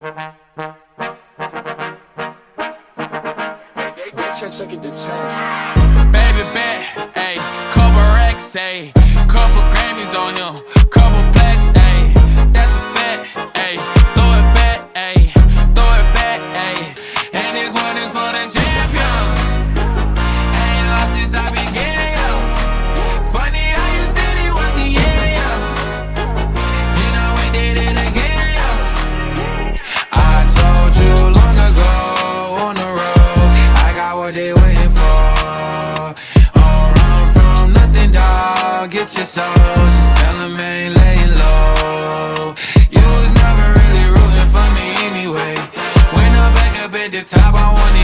Baby bet, ayy, couple racks, ayy, couple Grammys on him, couple plaques, ayy, that's a fact, ayy, throw it back, ayy, throw it back, ayy, and this one is for the champion. Ain't lost since I began, yo. Funny how you said it was the year, yo. Then I went did it again, yo. I told you long ago on the road, I got what they waiting for. Get your soul, just tell him I ain't laying low. You was never really rooting for me anyway. When I'm back up at the top, I want